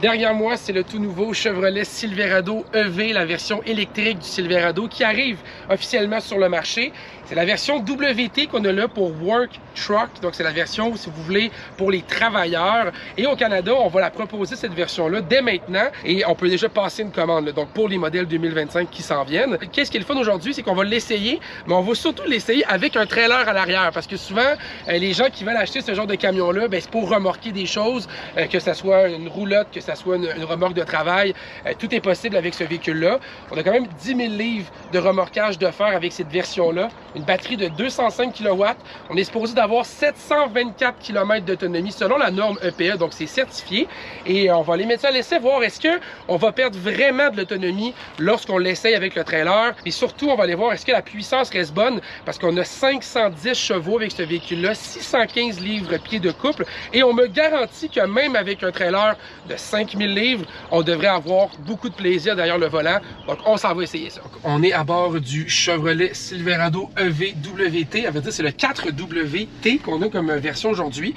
Derrière moi, c'est le tout nouveau Chevrolet Silverado EV, la version électrique du Silverado qui arrive officiellement sur le marché. C'est la version WT qu'on a là pour Work Truck, donc c'est la version, si vous voulez, pour les travailleurs. Et au Canada, on va la proposer, cette version-là, dès maintenant. Et on peut déjà passer une commande, là, donc pour les modèles 2025 qui s'en viennent. Qu'est-ce qui est le fun aujourd'hui, c'est qu'on va l'essayer, mais on va surtout l'essayer avec un trailer à l'arrière. Parce que souvent, les gens qui veulent acheter ce genre de camion-là, c'est pour remorquer des choses, que ce soit une roulotte, que ce soit une remorque de travail. Tout est possible avec ce véhicule-là. On a quand même 10 000 livres de remorquage de fer avec cette version-là. Une batterie de 205 kW. On est supposé d'avoir 724 km d'autonomie selon la norme EPA, donc c'est certifié. Et on va les mettre ça à l'essai, voir est-ce qu'on va perdre vraiment de l'autonomie lorsqu'on l'essaye avec le trailer. Et surtout, on va aller voir est-ce que la puissance reste bonne, parce qu'on a 510 chevaux avec ce véhicule-là, 615 livres-pieds de couple. Et on me garantit que même avec un trailer de 5000 livres, on devrait avoir beaucoup de plaisir derrière le volant. Donc, on s'en va essayer ça. On est à bord du Chevrolet Silverado EV WT. À vrai dire, c'est le 4WT qu'on a comme version aujourd'hui.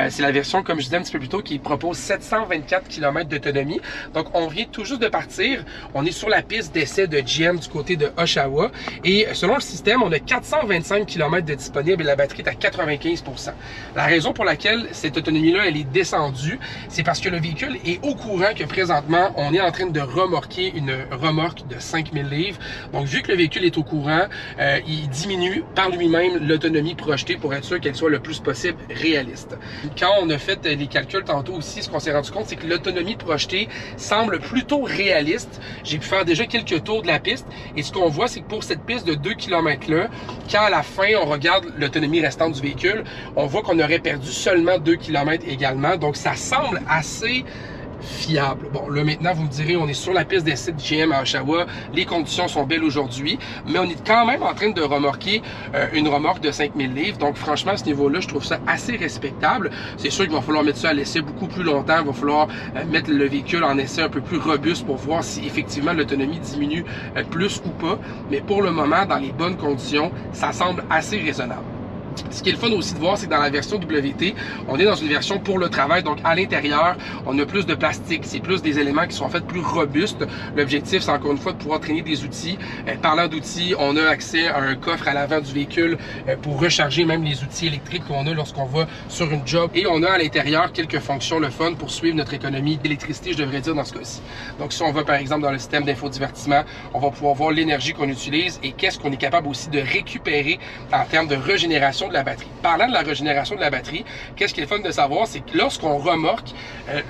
C'est la version, comme je disais un petit peu plus tôt, qui propose 724 km d'autonomie. Donc, on vient tout juste de partir. On est sur la piste d'essai de GM du côté de Oshawa. Et selon le système, on a 425 km de disponible et la batterie est à 95%. La raison pour laquelle cette autonomie-là, elle est descendue, c'est parce que le véhicule est au courant que présentement, on est en train de remorquer une remorque de 5000 livres. Donc, vu que le véhicule est au courant, il diminue par lui-même l'autonomie projetée pour être sûr qu'elle soit le plus possible réaliste. Quand on a fait les calculs tantôt aussi, ce qu'on s'est rendu compte, c'est que l'autonomie projetée semble plutôt réaliste. J'ai pu faire déjà quelques tours de la piste et ce qu'on voit, c'est que pour cette piste de 2 km là, quand à la fin, on regarde l'autonomie restante du véhicule, on voit qu'on aurait perdu seulement 2 km également. Donc, ça semble assez fiable. Bon, là maintenant, vous me direz, on est sur la piste d'essai de GM à Oshawa, les conditions sont belles aujourd'hui, mais on est quand même en train de remorquer une remorque de 5000 livres. Donc, franchement, à ce niveau-là, je trouve ça assez respectable. C'est sûr qu'il va falloir mettre ça à l'essai beaucoup plus longtemps. Il va falloir mettre le véhicule en essai un peu plus robuste pour voir si effectivement l'autonomie diminue plus ou pas. Mais pour le moment, dans les bonnes conditions, ça semble assez raisonnable. Ce qui est le fun aussi de voir, c'est que dans la version WT, on est dans une version pour le travail. Donc, à l'intérieur, on a plus de plastique. C'est plus des éléments qui sont en fait plus robustes. L'objectif, c'est encore une fois de pouvoir traîner des outils. Parlant d'outils, on a accès à un coffre à l'avant du véhicule pour recharger même les outils électriques qu'on a lorsqu'on va sur une job. Et on a à l'intérieur quelques fonctions le fun pour suivre notre économie d'électricité, je devrais dire, dans ce cas-ci. Donc, si on va par exemple dans le système d'infodivertissement, on va pouvoir voir l'énergie qu'on utilise et qu'est-ce qu'on est capable aussi de récupérer en termes de régénération de la batterie. Parlant de la régénération de la batterie, qu'est-ce qui est fun de savoir, c'est que lorsqu'on remorque,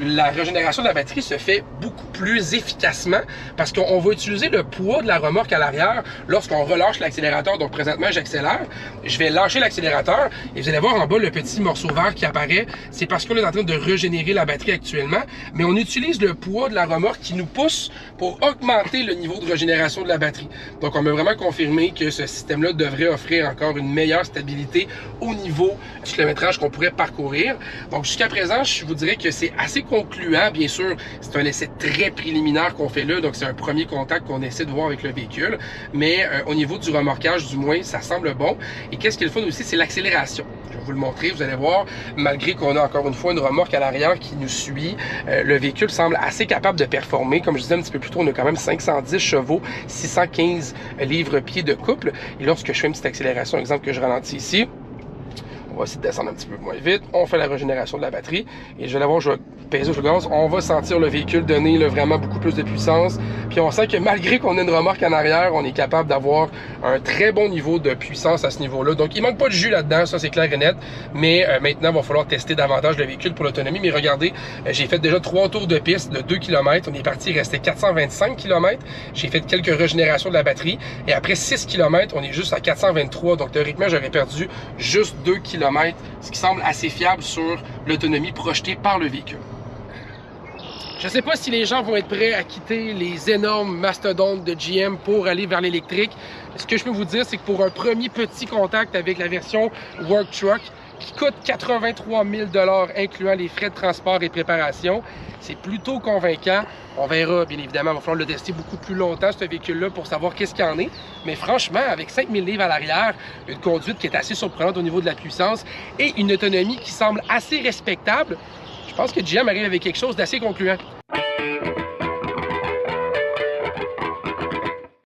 la régénération de la batterie se fait beaucoup plus efficacement parce qu'on va utiliser le poids de la remorque à l'arrière lorsqu'on relâche l'accélérateur. Donc présentement, j'accélère, je vais lâcher l'accélérateur et vous allez voir en bas le petit morceau vert qui apparaît. C'est parce qu'on est en train de régénérer la batterie actuellement, mais on utilise le poids de la remorque qui nous pousse pour augmenter le niveau de régénération de la batterie. Donc on m'a vraiment confirmé que ce système-là devrait offrir encore une meilleure stabilité au niveau du kilométrage qu'on pourrait parcourir. Donc jusqu'à présent, je vous dirais que c'est assez concluant. Bien sûr, c'est un essai très préliminaire qu'on fait là, donc c'est un premier contact qu'on essaie de voir avec le véhicule. Mais au niveau du remorquage, du moins, ça semble bon. Et qu'est-ce qui est le fun aussi, c'est l'accélération. Je vais vous le montrer, vous allez voir, malgré qu'on a encore une fois une remorque à l'arrière qui nous suit, le véhicule semble assez capable de performer. Comme je disais un petit peu plus tôt, on a quand même 510 chevaux, 615 livres-pieds de couple. Et lorsque je fais une petite accélération, exemple que je ralentis ici, on va essayer de descendre un petit peu moins vite. On fait la régénération de la batterie. Et je vais voir, je vais peser sur le gaz. On va sentir le véhicule donner vraiment beaucoup plus de puissance. Puis on sent que malgré qu'on ait une remorque en arrière, on est capable d'avoir un très bon niveau de puissance à ce niveau-là. Donc il manque pas de jus là-dedans, ça c'est clair et net. Mais maintenant, il va falloir tester davantage le véhicule pour l'autonomie. Mais regardez, j'ai fait déjà 3 tours de piste de 2 km. On est parti, il restait 425 km. J'ai fait quelques régénérations de la batterie. Et après 6 km, on est juste à 423. Donc théoriquement, j'aurais perdu juste 2 km. Ce qui semble assez fiable sur l'autonomie projetée par le véhicule. Je ne sais pas si les gens vont être prêts à quitter les énormes mastodontes de GM pour aller vers l'électrique. Ce que je peux vous dire, c'est que pour un premier petit contact avec la version Work Truck, qui coûte 83 000 $, incluant les frais de transport et préparation, c'est plutôt convaincant. On verra, bien évidemment, il va falloir le tester beaucoup plus longtemps, ce véhicule-là, pour savoir qu'est-ce qu'il y en est. Mais franchement, avec 5000 livres à l'arrière, une conduite qui est assez surprenante au niveau de la puissance et une autonomie qui semble assez respectable, je pense que GM arrive avec quelque chose d'assez concluant.